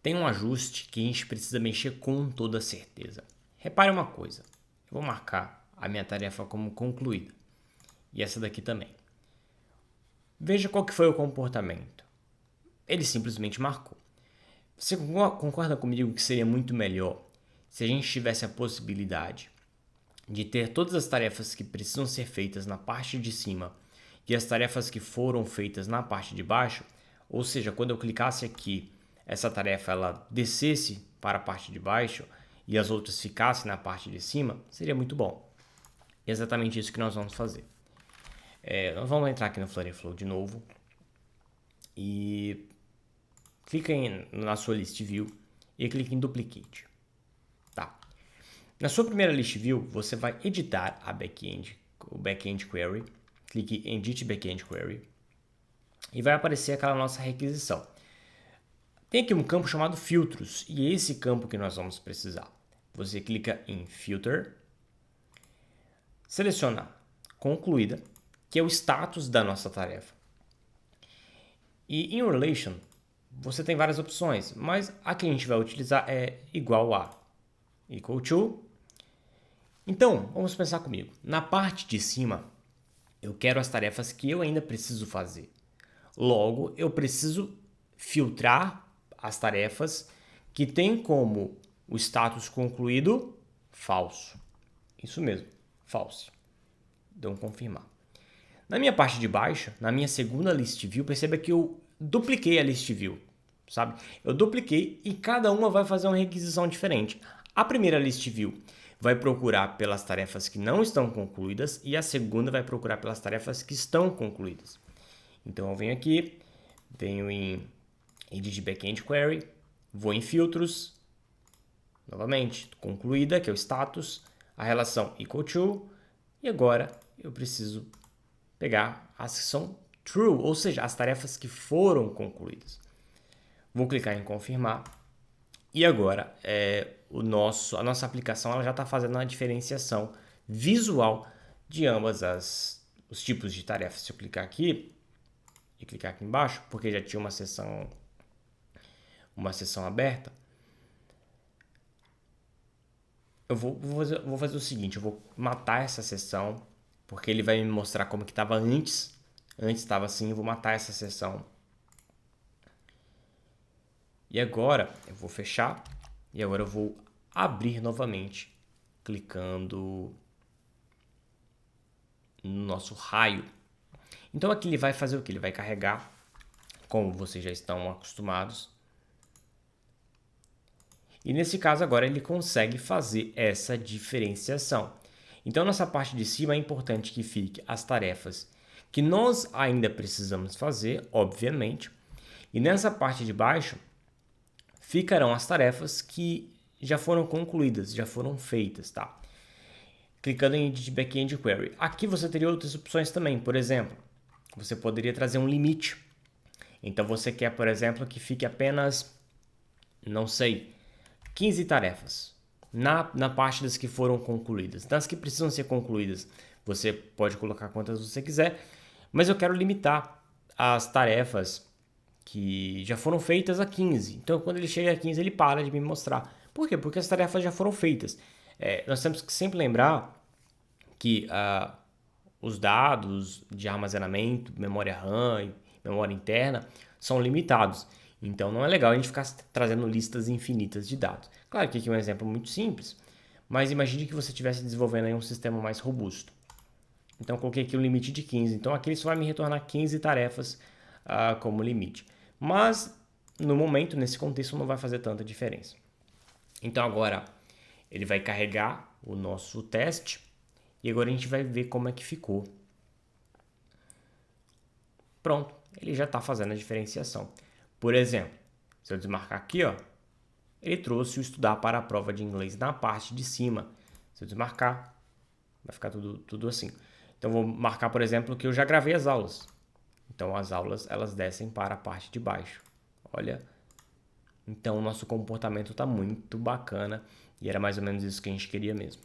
tem um ajuste que a gente precisa mexer com toda certeza. Repare uma coisa, eu vou marcar a minha tarefa como concluída, e essa daqui também. Veja qual que foi o comportamento. Ele simplesmente marcou. Você concorda comigo que seria muito melhor se a gente tivesse a possibilidade de ter todas as tarefas que precisam ser feitas na parte de cima e as tarefas que foram feitas na parte de baixo? Ou seja, quando eu clicasse aqui, essa tarefa ela descesse para a parte de baixo e as outras ficassem na parte de cima, seria muito bom. É exatamente isso que nós vamos fazer. Nós vamos entrar aqui no Flurryflow de novo e clica na sua list view e clica em duplicate. Tá. Na sua primeira list view, você vai editar o backend query. Clique em Edit Backend Query e vai aparecer aquela nossa requisição. Tem aqui um campo chamado filtros e é esse campo que nós vamos precisar. Você clica em Filter, seleciona concluída, que é o status da nossa tarefa. E em Relation, você tem várias opções, mas a que a gente vai utilizar é igual a, equal to. Então, vamos pensar comigo. Na parte de cima, eu quero as tarefas que eu ainda preciso fazer. Logo, eu preciso filtrar as tarefas que têm como o status concluído falso. Isso mesmo, false. Então, confirmar. Na minha parte de baixo, na minha segunda list view, perceba que eu dupliquei a list view, sabe? Eu dupliquei e cada uma vai fazer uma requisição diferente. A primeira list view vai procurar pelas tarefas que não estão concluídas e a segunda vai procurar pelas tarefas que estão concluídas. Então eu venho aqui, venho em Edit Backend Query, vou em Filtros, novamente, concluída, que é o status, a relação equal to, e agora eu preciso pegar as que são true, ou seja, as tarefas que foram concluídas. Vou clicar em confirmar e agora a nossa aplicação ela já está fazendo uma diferenciação visual de ambas os tipos de tarefas. Se eu clicar aqui e clicar aqui embaixo, porque já tinha uma seção aberta, eu vou fazer o seguinte, eu vou matar essa seção, porque ele vai me mostrar como que estava antes. Antes estava assim, eu vou matar essa seção. E agora eu vou fechar e agora eu vou abrir novamente, clicando no nosso raio. Então aqui ele vai fazer o que? Ele vai carregar, como vocês já estão acostumados. E nesse caso agora ele consegue fazer essa diferenciação. Então nessa parte de cima é importante que fique as tarefas que nós ainda precisamos fazer, obviamente. E nessa parte de baixo ficarão as tarefas que já foram concluídas, já foram feitas, tá? Clicando em Edit Backend Query. Aqui você teria outras opções também. Por exemplo, você poderia trazer um limite. Então você quer, por exemplo, que fique apenas, não sei, 15 tarefas na parte das que foram concluídas. Das que precisam ser concluídas, você pode colocar quantas você quiser, mas eu quero limitar as tarefas que já foram feitas a 15. Então, quando ele chega a 15, ele para de me mostrar. Por quê? Porque as tarefas já foram feitas. Nós temos que sempre lembrar que os dados de armazenamento, memória RAM e memória interna são limitados. Então, não é legal a gente ficar trazendo listas infinitas de dados. Claro que aqui é um exemplo muito simples, mas imagine que você estivesse desenvolvendo aí um sistema mais robusto. Então, eu coloquei aqui um limite de 15. Então, aqui ele só vai me retornar 15 tarefas como limite. Mas, no momento, nesse contexto, não vai fazer tanta diferença. Então, agora, ele vai carregar o nosso teste. E agora a gente vai ver como é que ficou. Pronto, ele já está fazendo a diferenciação. Por exemplo, se eu desmarcar aqui, ó, ele trouxe o estudar para a prova de inglês na parte de cima. Se eu desmarcar, vai ficar tudo assim. Então, vou marcar, por exemplo, que eu já gravei as aulas. Então, as aulas, elas descem para a parte de baixo. Olha, então o nosso comportamento está muito bacana e era mais ou menos isso que a gente queria mesmo.